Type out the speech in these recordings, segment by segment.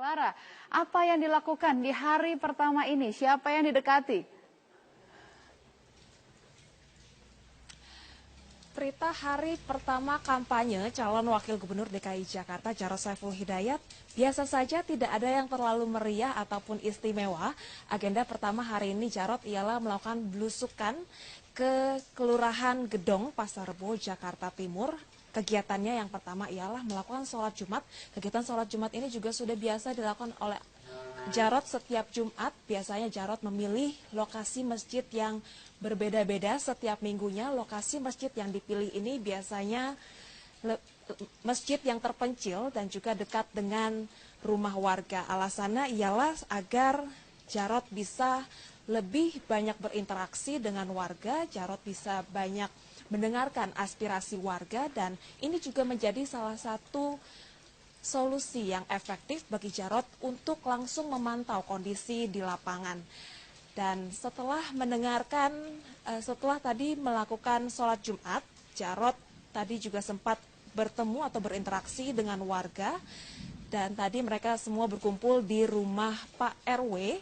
Clara, apa yang dilakukan di hari pertama ini? Siapa yang didekati? Prita, hari pertama kampanye calon wakil gubernur DKI Jakarta Jarod Saiful Hidayat biasa saja, tidak ada yang terlalu meriah ataupun istimewa. Agenda pertama hari ini Jarod ialah melakukan belusukan ke Kelurahan Gedong, Pasar Rebo, Jakarta Timur. Kegiatannya yang pertama ialah melakukan sholat Jumat. Kegiatan sholat Jumat ini juga sudah biasa dilakukan oleh Jarod setiap Jumat. Biasanya Jarod memilih lokasi masjid yang berbeda-beda setiap minggunya. Lokasi masjid yang dipilih ini biasanya masjid yang terpencil dan juga dekat dengan rumah warga. Alasannya ialah agar Jarod bisa lebih banyak berinteraksi dengan warga, Jarod bisa banyak mendengarkan aspirasi warga, dan ini juga menjadi salah satu solusi yang efektif bagi Jarod untuk langsung memantau kondisi di lapangan. Dan setelah tadi melakukan sholat Jumat, Jarod tadi juga sempat bertemu atau berinteraksi dengan warga, dan tadi mereka semua berkumpul di rumah Pak RW.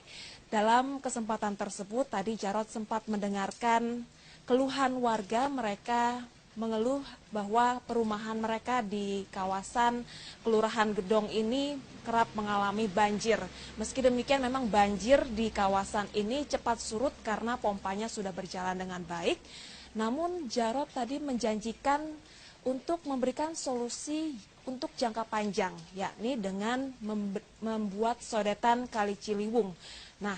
Dalam kesempatan tersebut tadi Jarod sempat mendengarkan keluhan warga. Mereka mengeluh bahwa perumahan mereka di kawasan Kelurahan Gedong ini kerap mengalami banjir. Meski demikian memang banjir di kawasan ini cepat surut karena pompanya sudah berjalan dengan baik. Namun Jarod tadi menjanjikan untuk memberikan solusi untuk jangka panjang, yakni dengan membuat sodetan Kali Ciliwung. Nah,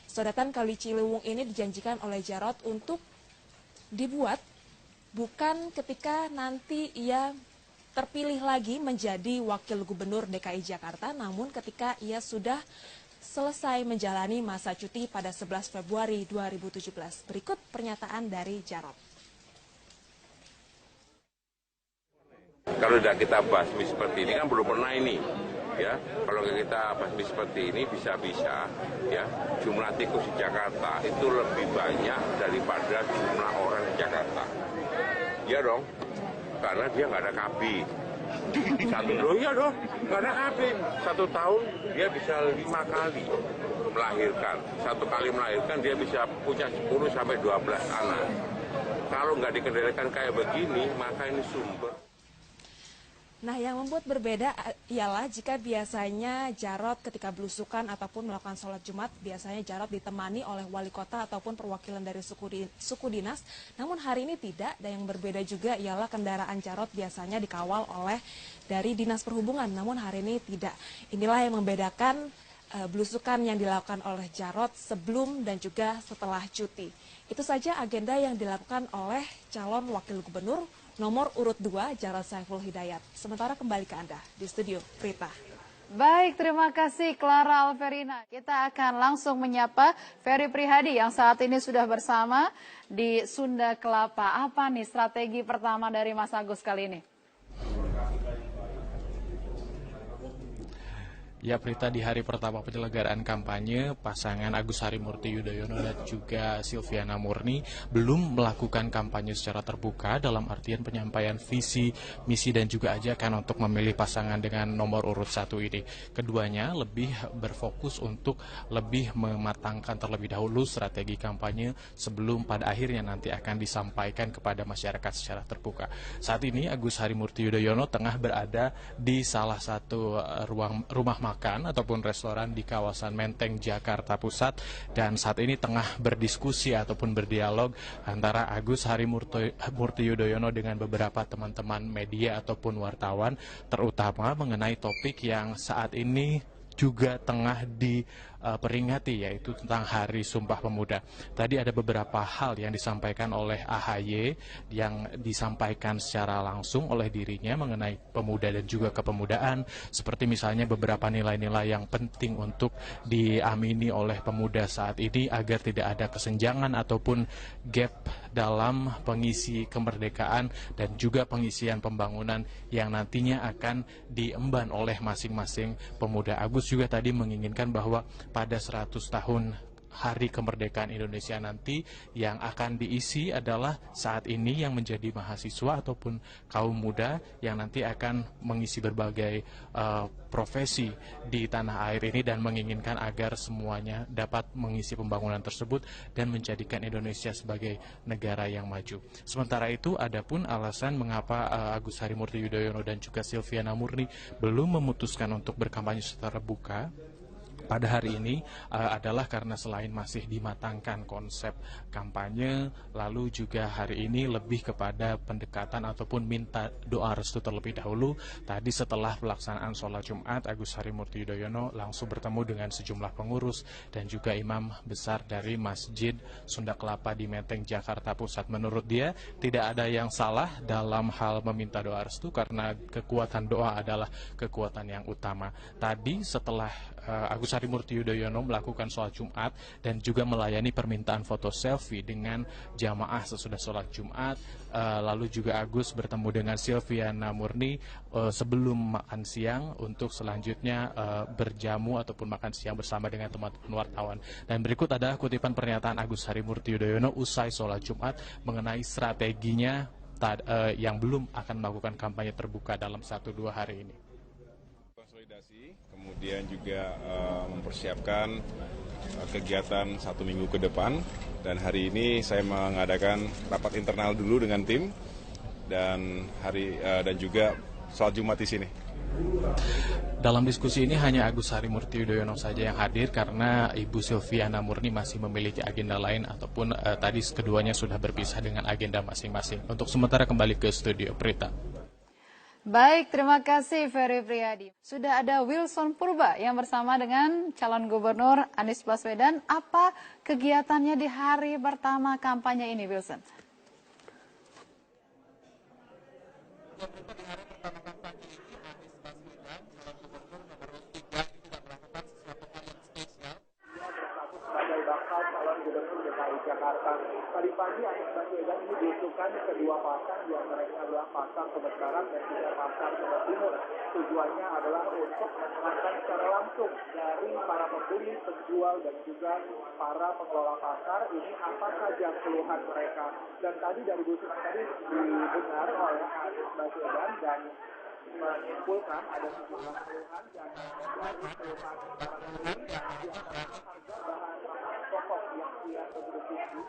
sodetan Kali Ciliwung ini dijanjikan oleh Jarod untuk dibuat bukan ketika nanti ia terpilih lagi menjadi wakil gubernur DKI Jakarta, namun ketika ia sudah selesai menjalani masa cuti pada 11 Februari 2017. Berikut pernyataan dari Jarod. Kalau tidak kita basmi seperti ini kan belum pernah ini, ya. Kalau kita basmi seperti ini bisa-bisa, ya, jumlah tikus di Jakarta itu lebih banyak daripada jumlah orang di Jakarta. Ya dong, karena dia nggak ada KB. Ya dong, nggak ada KB. 1 tahun dia bisa 5 kali melahirkan. 1 kali melahirkan dia bisa punya 10 sampai 12 anak. Kalau nggak dikendalikan kayak begini, maka ini sumber. Nah, yang membuat berbeda ialah jika biasanya Jarod ketika belusukan ataupun melakukan sholat Jumat, biasanya Jarod ditemani oleh wali kota ataupun perwakilan dari suku dinas. Namun hari ini tidak, dan yang berbeda juga ialah kendaraan Jarod biasanya dikawal oleh dari Dinas Perhubungan, namun hari ini tidak. Inilah yang membedakan belusukan yang dilakukan oleh Jarod sebelum dan juga setelah cuti. Itu saja agenda yang dilakukan oleh calon wakil gubernur nomor urut 2 Jarod Saiful Hidayat. Sementara kembali ke Anda di studio, Prita. Baik, terima kasih Clara Alverina. Kita akan langsung menyapa Ferry Prihadi yang saat ini sudah bersama di Sunda Kelapa. Apa nih strategi pertama dari Mas Agus kali ini? Ya Prita, di hari pertama penyelenggaraan kampanye, pasangan Agus Harimurti Yudhoyono dan juga Silviana Murni belum melakukan kampanye secara terbuka dalam artian penyampaian visi, misi dan juga ajakan untuk memilih pasangan dengan nomor urut 1 ini. Keduanya lebih berfokus untuk lebih mematangkan terlebih dahulu strategi kampanye sebelum pada akhirnya nanti akan disampaikan kepada masyarakat secara terbuka. Saat ini Agus Harimurti Yudhoyono tengah berada di salah satu rumah makan ataupun restoran di kawasan Menteng, Jakarta Pusat, dan saat ini tengah berdiskusi ataupun berdialog antara Agus Harimurti Yudhoyono dengan beberapa teman-teman media ataupun wartawan, terutama mengenai topik yang saat ini juga tengah diperingati, yaitu tentang Hari Sumpah Pemuda. Tadi ada beberapa hal yang disampaikan oleh AHY yang disampaikan secara langsung oleh dirinya mengenai pemuda dan juga kepemudaan, seperti misalnya beberapa nilai-nilai yang penting untuk diamini oleh pemuda saat ini agar tidak ada kesenjangan ataupun gap dalam pengisi kemerdekaan dan juga pengisian pembangunan yang nantinya akan diemban oleh masing-masing pemuda. Agus juga tadi menginginkan bahwa pada 100 tahun Hari Kemerdekaan Indonesia nanti yang akan diisi adalah saat ini yang menjadi mahasiswa ataupun kaum muda yang nanti akan mengisi berbagai profesi di tanah air ini dan menginginkan agar semuanya dapat mengisi pembangunan tersebut dan menjadikan Indonesia sebagai negara yang maju. Sementara itu, adapun alasan mengapa Agus Harimurti Yudhoyono dan juga Silviana Murni belum memutuskan untuk berkampanye secara terbuka pada hari ini adalah karena selain masih dimatangkan konsep kampanye, lalu juga hari ini lebih kepada pendekatan ataupun minta doa restu terlebih dahulu. Tadi setelah pelaksanaan sholat Jumat, Agus Harimurti Yudhoyono langsung bertemu dengan sejumlah pengurus dan juga imam besar dari Masjid Sunda Kelapa di Menteng, Jakarta Pusat. Menurut dia, tidak ada yang salah dalam hal meminta doa restu karena kekuatan doa adalah kekuatan yang utama. Tadi setelah Agus Harimurti Yudhoyono melakukan sholat Jumat dan juga melayani permintaan foto selfie dengan jamaah sesudah sholat Jumat. Lalu juga Agus bertemu dengan Silviana Murni sebelum makan siang untuk selanjutnya berjamu ataupun makan siang bersama dengan teman-teman wartawan. Dan berikut adalah kutipan pernyataan Agus Harimurti Yudhoyono usai sholat Jumat mengenai strateginya yang belum akan melakukan kampanye terbuka dalam 1-2 hari ini. Kemudian juga mempersiapkan kegiatan 1 minggu ke depan, dan hari ini saya mengadakan rapat internal dulu dengan tim dan juga sholat Jumat di sini. Dalam diskusi ini hanya Agus Harimurti Yudhoyono saja yang hadir karena Ibu Silviana Murni masih memiliki agenda lain ataupun tadi keduanya sudah berpisah dengan agenda masing-masing. Untuk sementara kembali ke studio Prita. Baik, terima kasih Ferry Prihadi. Sudah ada Wilson Purba yang bersama dengan calon gubernur Anies Baswedan. Apa kegiatannya di hari pertama kampanye ini, Wilson? Tadi pagi Anies Baswedan ini diusulkan kedua pasar, di antaranya adalah pasar Tebet Barat dan juga pasar Tebet Timur. Tujuannya adalah untuk mendengarkan secara langsung dari para pembeli, penjual dan juga para pengelola pasar ini apa saja keluhan mereka. Dan tadi dari usulan tadi didengar oleh Anies Baswedan dan menyimpulkan ada sejumlah keluhan dan dari keluhan para pembeli di antaranya harga bahan makanan pokok yang kian begitu tinggi.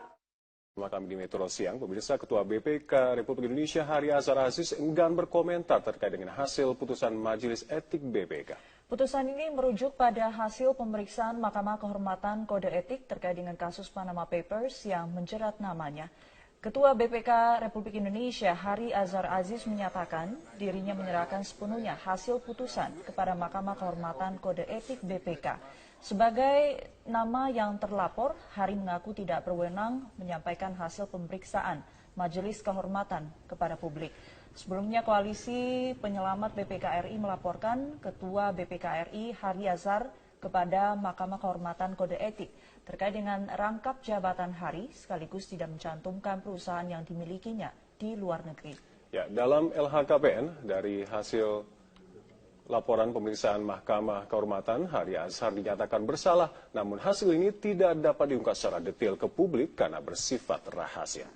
Kami di Metro Siang, pemirsa, Ketua BPK Republik Indonesia Hari Azhar Aziz enggan berkomentar terkait dengan hasil putusan Majelis Etik BPK. Putusan ini merujuk pada hasil pemeriksaan Mahkamah Kehormatan Kode Etik terkait dengan kasus Panama Papers yang menjerat namanya. Ketua BPK Republik Indonesia Hari Azhar Aziz menyatakan dirinya menyerahkan sepenuhnya hasil putusan kepada Mahkamah Kehormatan Kode Etik BPK. Sebagai nama yang terlapor, Hari mengaku tidak berwenang menyampaikan hasil pemeriksaan Majelis Kehormatan kepada publik. Sebelumnya, Koalisi Penyelamat BPK RI melaporkan Ketua BPK RI Hari Azhar kepada Mahkamah Kehormatan Kode Etik terkait dengan rangkap jabatan Hari sekaligus tidak mencantumkan perusahaan yang dimilikinya di luar negeri. Ya, dalam LHKPN dari hasil laporan pemeriksaan Mahkamah Kehormatan, Hari Azhar dinyatakan bersalah, namun hasil ini tidak dapat diungkap secara detail ke publik karena bersifat rahasia.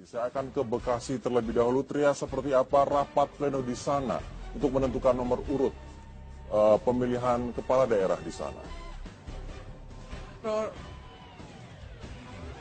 Saya akan ke Bekasi terlebih dahulu. Tria, seperti apa rapat pleno di sana untuk menentukan nomor urut pemilihan kepala daerah di sana?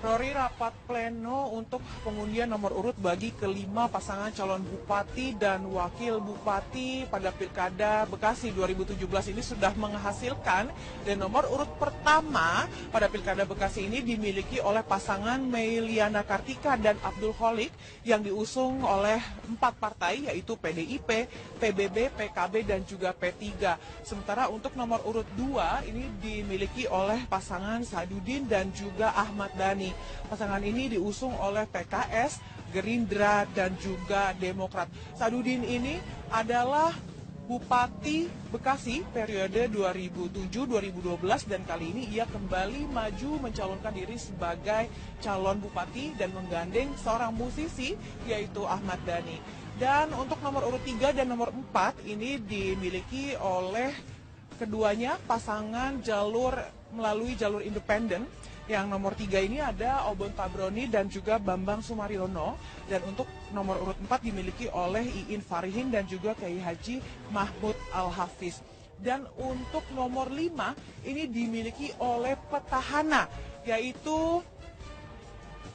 Rory, rapat pleno untuk pengundian nomor urut bagi kelima pasangan calon bupati dan wakil bupati pada Pilkada Bekasi 2017 ini sudah menghasilkan, dan nomor urut pertama pada Pilkada Bekasi ini dimiliki oleh pasangan Meiliana Kartika dan Abdul Kholik yang diusung oleh 4 partai yaitu PDIP, PBB, PKB dan juga P3. Sementara untuk nomor urut 2 ini dimiliki oleh pasangan Sadudin dan juga Ahmad Dhani. Pasangan ini diusung oleh PKS, Gerindra, dan juga Demokrat. Sadudin ini adalah Bupati Bekasi periode 2007-2012 dan kali ini ia kembali maju mencalonkan diri sebagai calon bupati dan menggandeng seorang musisi yaitu Ahmad Dhani. Dan untuk nomor urut 3 dan nomor 4 ini dimiliki oleh keduanya pasangan melalui jalur independen. Yang nomor 3 ini ada Obon Tabroni dan juga Bambang Sumaryono. Dan untuk nomor urut 4 dimiliki oleh Iin Farihin dan juga Kiai Haji Mahmud Al-Hafiz. Dan untuk nomor 5 ini dimiliki oleh petahana, yaitu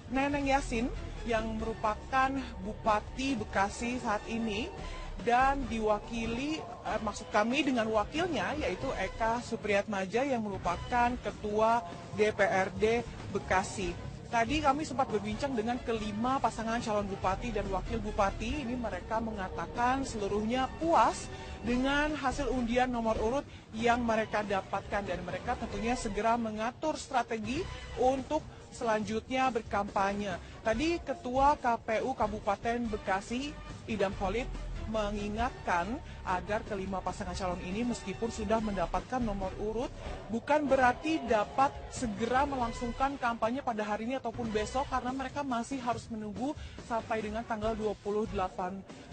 Neneng Yasin yang merupakan Bupati Bekasi saat ini. Dan diwakili, maksud kami dengan wakilnya yaitu Eka Supriyatmaja yang merupakan Ketua DPRD Bekasi. Tadi kami sempat berbincang dengan kelima pasangan calon bupati dan wakil bupati. Ini mereka mengatakan seluruhnya puas dengan hasil undian nomor urut yang mereka dapatkan. Dan mereka tentunya segera mengatur strategi untuk selanjutnya berkampanye. Tadi Ketua KPU Kabupaten Bekasi, Idam Khalid, mengingatkan agar kelima pasangan calon ini meskipun sudah mendapatkan nomor urut bukan berarti dapat segera melangsungkan kampanye pada hari ini ataupun besok karena mereka masih harus menunggu sampai dengan tanggal 28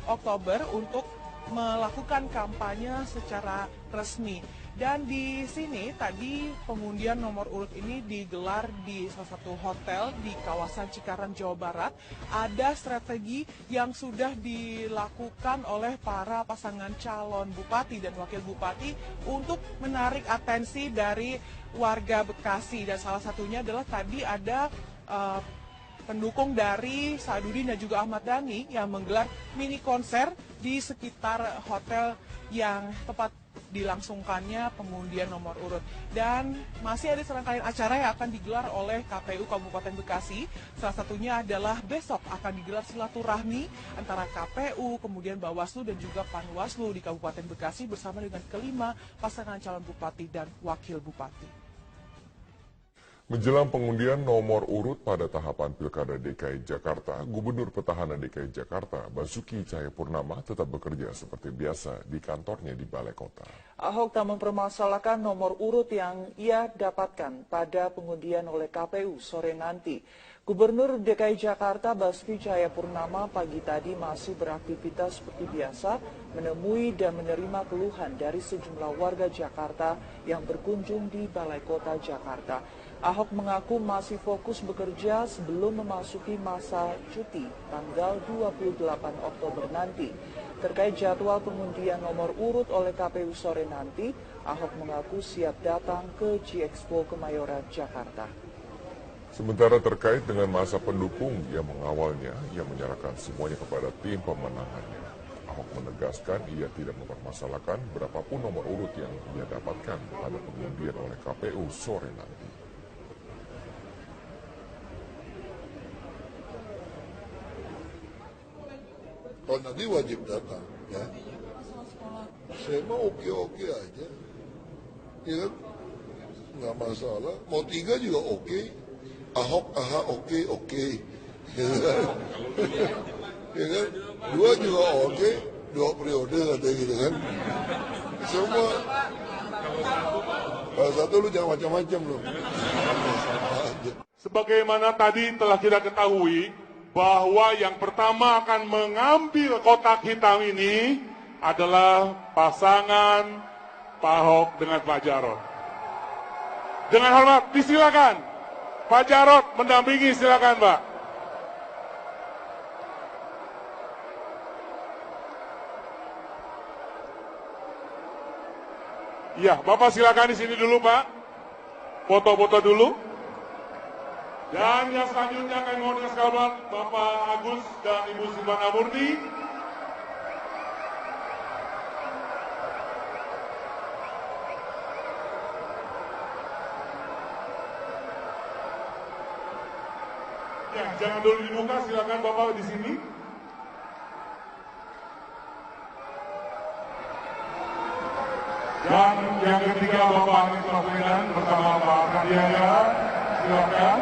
Oktober untuk melakukan kampanye secara resmi. Dan di sini tadi pengundian nomor urut ini digelar di salah satu hotel di kawasan Cikarang, Jawa Barat. Ada strategi yang sudah dilakukan oleh para pasangan calon bupati dan wakil bupati untuk menarik atensi dari warga Bekasi. Dan salah satunya adalah tadi ada pendukung dari Saadudin dan juga Ahmad Dhani yang menggelar mini konser di sekitar hotel yang tepat dilangsungkannya pengundian nomor urut. Dan masih ada serangkaian acara yang akan digelar oleh KPU Kabupaten Bekasi. Salah satunya adalah besok akan digelar silaturahmi antara KPU, kemudian Bawaslu dan juga Panwaslu di Kabupaten Bekasi bersama dengan kelima pasangan calon bupati dan wakil bupati. Menjelang pengundian nomor urut pada tahapan Pilkada DKI Jakarta, Gubernur Petahana DKI Jakarta, Basuki Cahayapurnama tetap bekerja seperti biasa di kantornya di Balai Kota. Ahok tak mempermasalahkan nomor urut yang ia dapatkan pada pengundian oleh KPU sore nanti. Gubernur DKI Jakarta Basuki Cahayapurnama pagi tadi masih beraktivitas seperti biasa, menemui dan menerima keluhan dari sejumlah warga Jakarta yang berkunjung di Balai Kota Jakarta. Ahok mengaku masih fokus bekerja sebelum memasuki masa cuti tanggal 28 Oktober nanti. Terkait jadwal pengundian nomor urut oleh KPU sore nanti, Ahok mengaku siap datang ke G-Expo Kemayoran, Jakarta. Sementara terkait dengan masa pendukung yang mengawalnya, ia menyerahkan semuanya kepada tim pemenangannya. Ahok menegaskan ia tidak mempermasalahkan berapapun nomor urut yang ia dapatkan pada pengundian oleh KPU sore nanti. Kalau nanti wajib datang, ya. Saya mau oke-oke aja, ya kan? Nggak masalah. Mau 3 juga oke. Ahok, oke. Ya kan? Ya kan? 2 juga oke. 2 periode katanya gitu kan. Semua. Kalau 1 lu jangan macam-macam lu. Sebagaimana tadi telah kita ketahui, bahwa yang pertama akan mengambil kotak hitam ini adalah pasangan Pak Ahok dengan Pak Jarot. Dengan hormat, disilakan. Pak Jarot mendampingi, silakan Pak. Ya, Bapak silakan di sini dulu Pak. Foto-foto dulu. Dan yang selanjutnya kami mohon dengan sekalian Bapak Agus dan Ibu Silvana Murni. Ya, jangan dulu dibuka, silakan Bapak di sini. Dan yang ketiga Bapak Anies Baswedan bersama Pak Sandiaga, silakan.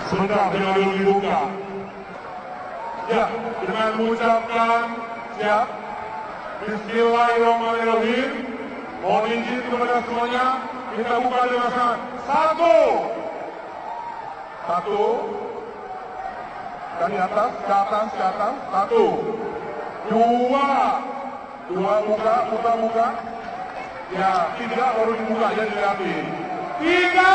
sebentar dengan dulu dibuka. Ya, dengan mengucapkan siap. Bismillahirrahmanirrahim. Mohon izin kepada semuanya, kita buka dengan sangat. Satu. Dari atas, ke atas. Satu. Dua buka. Ya, tiga baru dibuka, jadi dilihatin. Tiga.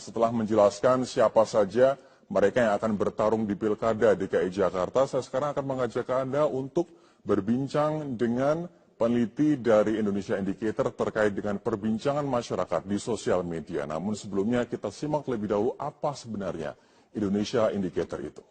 Setelah menjelaskan siapa saja mereka yang akan bertarung di Pilkada DKI Jakarta, saya sekarang akan mengajak Anda untuk berbincang dengan peneliti dari Indonesia Indicator terkait dengan perbincangan masyarakat di sosial media. Namun sebelumnya kita simak lebih dahulu apa sebenarnya Indonesia Indicator itu.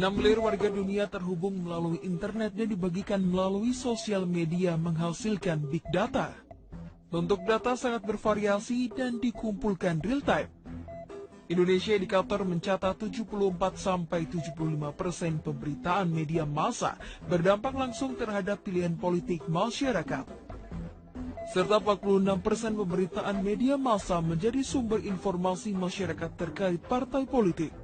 Miliar warga dunia terhubung melalui internet dan dibagikan melalui sosial media menghasilkan big data. Bentuk data sangat bervariasi dan dikumpulkan real time. Indonesia Indikator mencatat 74-75% pemberitaan media massa berdampak langsung terhadap pilihan politik masyarakat. Serta 46% pemberitaan media massa menjadi sumber informasi masyarakat terkait partai politik.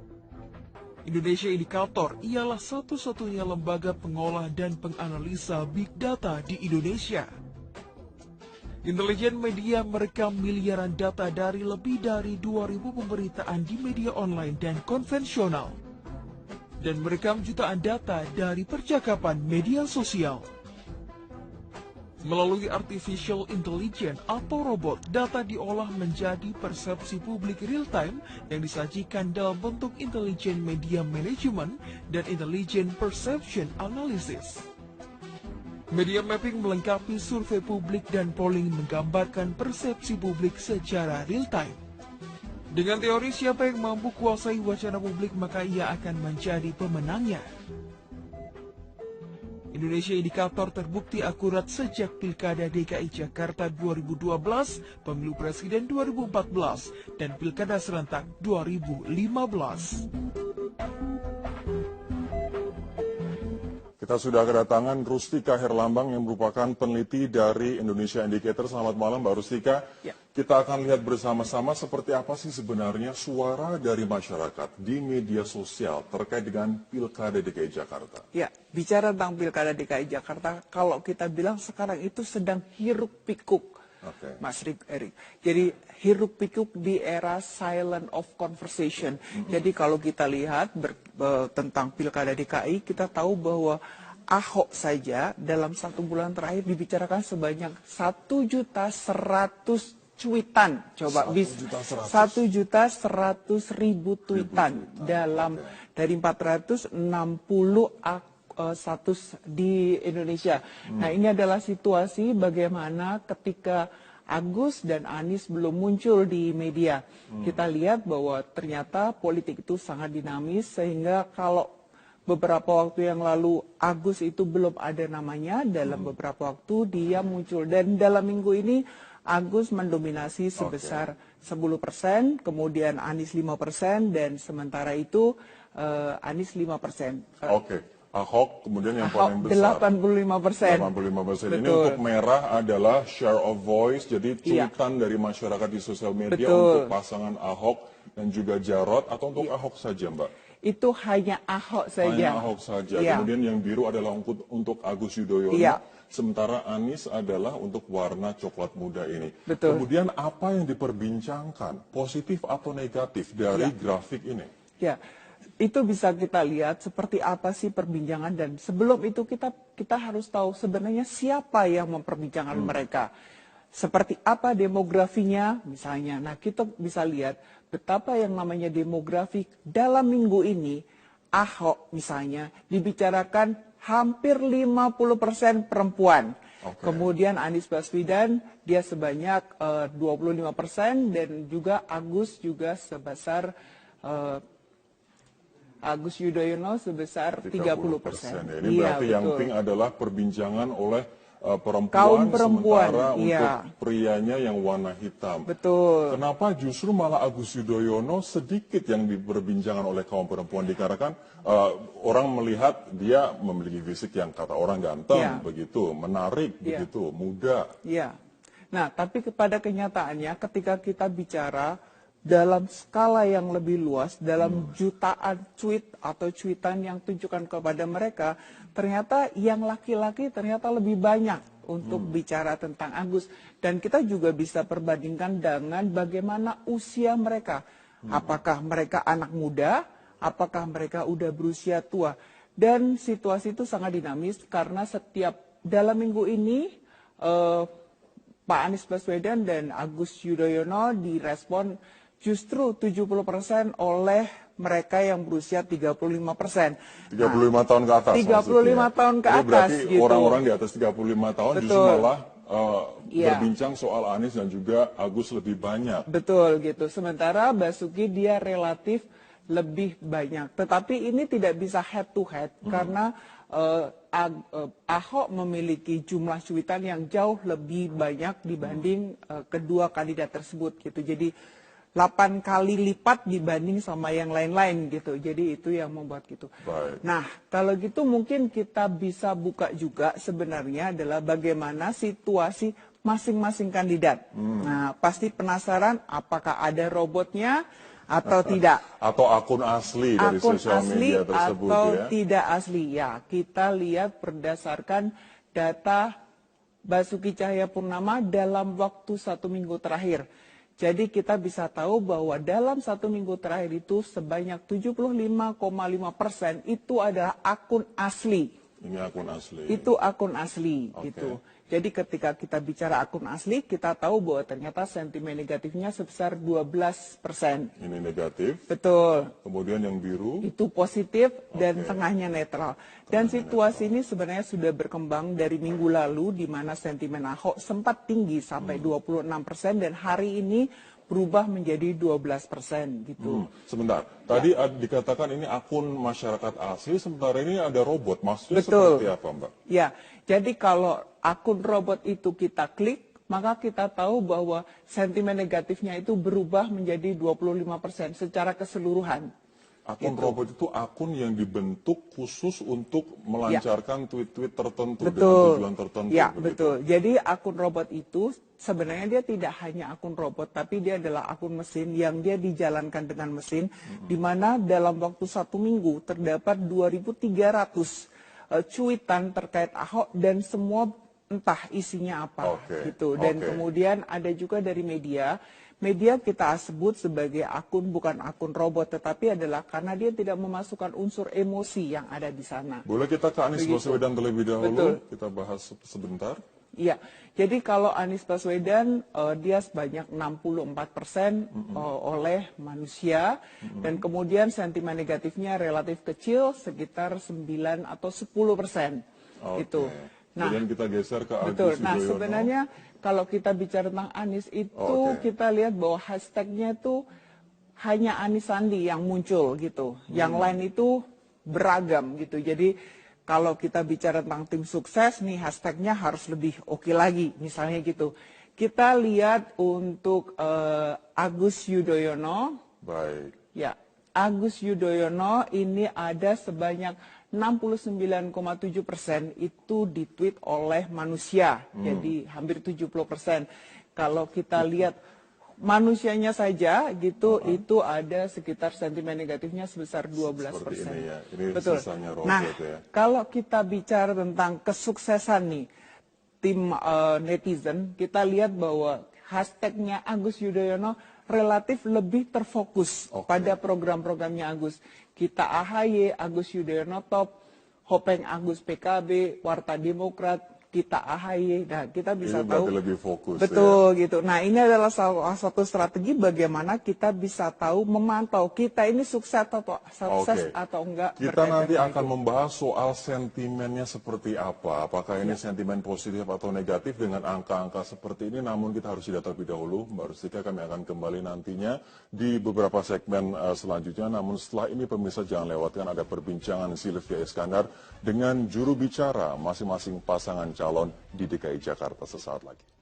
Indonesia Indikator ialah satu-satunya lembaga pengolah dan penganalisa big data di Indonesia. Intelijen Media merekam miliaran data dari lebih dari 2.000 pemberitaan di media online dan konvensional, dan merekam jutaan data dari percakapan media sosial. Melalui artificial intelligence atau robot, data diolah menjadi persepsi publik real-time yang disajikan dalam bentuk intelligent media management dan intelligent perception analysis. Media mapping melengkapi survei publik dan polling menggambarkan persepsi publik secara real-time. Dengan teori siapa yang mampu kuasai wacana publik maka ia akan menjadi pemenangnya. Indonesia Indikator terbukti akurat sejak Pilkada DKI Jakarta 2012, Pemilu Presiden 2014, dan Pilkada Serentak 2015. Kita sudah kedatangan Rustika Herlambang yang merupakan peneliti dari Indonesia Indicator. Selamat malam Mbak Rustika. Ya. Kita akan lihat bersama-sama seperti apa sih sebenarnya suara dari masyarakat di media sosial terkait dengan Pilkada DKI Jakarta. Ya, bicara tentang Pilkada DKI Jakarta, kalau kita bilang sekarang itu sedang hiruk pikuk. Mas Erik. Jadi hiruk pikuk di era silent of conversation. Jadi kalau kita lihat tentang Pilkada DKI, kita tahu bahwa Ahok saja dalam 1 bulan terakhir dibicarakan sebanyak 1.100.000 tweetan. Coba 1.100.000 tweetan dalam dari 460 status di Indonesia. Nah, ini adalah situasi bagaimana ketika Agus dan Anies belum muncul di media. Kita lihat bahwa ternyata politik itu sangat dinamis, sehingga kalau beberapa waktu yang lalu Agus itu belum ada namanya, dalam beberapa waktu dia muncul. Dan dalam minggu ini Agus mendominasi sebesar 10%, kemudian Anies 5%, dan sementara itu Anies 5%. Ahok kemudian yang paling besar 85%. 85%. Ini untuk merah adalah share of voice, jadi cuitan dari masyarakat di sosial media untuk pasangan Ahok dan juga Jarot, atau untuk Ahok saja, Mbak? Itu hanya Ahok saja. Hanya Ahok saja. Kemudian yang biru adalah untuk Agus Yudhoyono. Sementara Anies adalah untuk warna coklat muda ini. Kemudian apa yang diperbincangkan, positif atau negatif dari grafik ini? Ya, itu bisa kita lihat seperti apa sih perbincangan, dan sebelum itu kita harus tahu sebenarnya siapa yang memperbincangkan mereka. Seperti apa demografinya misalnya. Nah, kita bisa lihat betapa yang namanya demografi dalam minggu ini, Ahok misalnya dibicarakan hampir 50% perempuan. Kemudian Anies Baswedan dia sebanyak 25%, dan juga Agus juga sebesar Agus Yudhoyono sebesar 30%. Ini berarti yang pink adalah perbincangan oleh perempuan, sementara untuk prianya yang warna hitam. Kenapa justru malah Agus Yudhoyono sedikit yang diperbincangkan oleh kaum perempuan, dikarenakan orang melihat dia memiliki fisik yang kata orang ganteng, begitu, menarik, begitu, muda. Nah, tapi kepada kenyataannya ketika kita bicara dalam skala yang lebih luas, dalam jutaan tweet atau cuitan yang tunjukkan kepada mereka, ternyata yang laki-laki ternyata lebih banyak untuk bicara tentang Agus. Dan kita juga bisa perbandingkan dengan bagaimana usia mereka. Apakah mereka anak muda, apakah mereka udah berusia tua. Dan situasi itu sangat dinamis karena setiap dalam minggu ini Pak Anies Baswedan dan Agus Yudhoyono direspon justru 70% oleh mereka yang berusia 35%. 35 tahun ke atas. 35 tahun ke atas. Berarti orang-orang di atas 35 tahun justru malah berbincang soal Anies dan juga Agus lebih banyak. Betul gitu. Sementara Basuki dia relatif lebih banyak. Tetapi ini tidak bisa head to head karena Ahok memiliki jumlah cuitan yang jauh lebih banyak dibanding kedua kandidat tersebut gitu. Jadi 8 kali lipat dibanding sama yang lain-lain gitu. Jadi itu yang membuat gitu. Nah, kalau gitu mungkin kita bisa buka juga sebenarnya adalah bagaimana situasi masing-masing kandidat. Nah, pasti penasaran apakah ada robotnya atau tidak. Atau akun asli dari sosial media tersebut atau tidak asli. Ya, kita lihat berdasarkan data Basuki Cahayapurnama dalam waktu 1 minggu terakhir. Jadi kita bisa tahu bahwa dalam 1 minggu terakhir itu sebanyak 75,5% itu adalah akun asli. Ini akun asli. Itu akun asli gitu. Jadi ketika kita bicara akun asli, kita tahu bahwa ternyata sentimen negatifnya sebesar 12%. Ini negatif. Betul. Kemudian yang biru. Itu positif dan tengahnya netral. Dan situasi ini sebenarnya sudah berkembang dari minggu lalu, di mana sentimen Ahok sempat tinggi sampai 26% dan hari ini berubah menjadi 12% gitu. Sebentar, tadi dikatakan ini akun masyarakat asli, sementara ini ada robot. Maksudnya seperti apa, Mbak? Ya, jadi kalau akun robot itu kita klik, maka kita tahu bahwa sentimen negatifnya itu berubah menjadi 25% secara keseluruhan. Akun robot itu akun yang dibentuk khusus untuk melancarkan tweet-tweet tertentu dengan tujuan tertentu. Ya, betul. Jadi akun robot itu sebenarnya dia tidak hanya akun robot, tapi dia adalah akun mesin yang dia dijalankan dengan mesin, di mana dalam waktu 1 minggu terdapat 2.300 cuitan terkait Ahok dan semua entah isinya apa gitu. Dan kemudian ada juga dari media kita sebut sebagai akun bukan akun robot, tetapi adalah karena dia tidak memasukkan unsur emosi yang ada di sana. Boleh kita ke Anies Baswedan terlebih dahulu, kita bahas sebentar. Iya, jadi kalau Anies Baswedan dia sebanyak 64% oleh manusia, dan kemudian sentimen negatifnya relatif kecil sekitar 9 atau 10%. Itu. Nah, kemudian kita geser ke Agus betul. Nah, Yudhoyono. sebenarnya kalau kita bicara tentang Anies itu kita lihat bahwa hashtagnya itu hanya Anies Sandi yang muncul gitu. Yang lain itu beragam gitu. Jadi kalau kita bicara tentang tim sukses nih hashtagnya harus lebih oke lagi misalnya gitu. Kita lihat untuk Agus Yudhoyono. Baik. Ya, Agus Yudhoyono ini ada sebanyak 69,7% itu ditweet oleh manusia. Jadi hampir 70%. Kalau kita lihat manusianya saja gitu itu ada sekitar sentimen negatifnya sebesar 12%. Seperti ini ya. Ini betul. sisanya Robert Nah, ya. kalau kita bicara tentang kesuksesan nih tim netizen, kita lihat bahwa hashtagnya Agus Yudhoyono relatif lebih terfokus pada program-programnya Agus. Kita AHY, Agus Yudhoyono top, Hopeng Agus PKB, Warta Demokrat, kita AHY. Nah, kita bisa ini tahu lebih fokus. betul ya. Gitu. Nah, ini adalah salah satu strategi bagaimana kita bisa tahu memantau kita ini sukses atau enggak. Kita nanti akan membahas soal sentimennya seperti apa. Apakah ini sentimen positif atau negatif dengan angka-angka seperti ini. Namun kita harus data lebih dahulu. Mbak Rustika, kami akan kembali nantinya di beberapa segmen selanjutnya. Namun setelah ini pemirsa jangan lewatkan ada perbincangan Sylvia Iskandar dengan juru bicara masing-masing pasangan calon di DKI Jakarta sesaat lagi.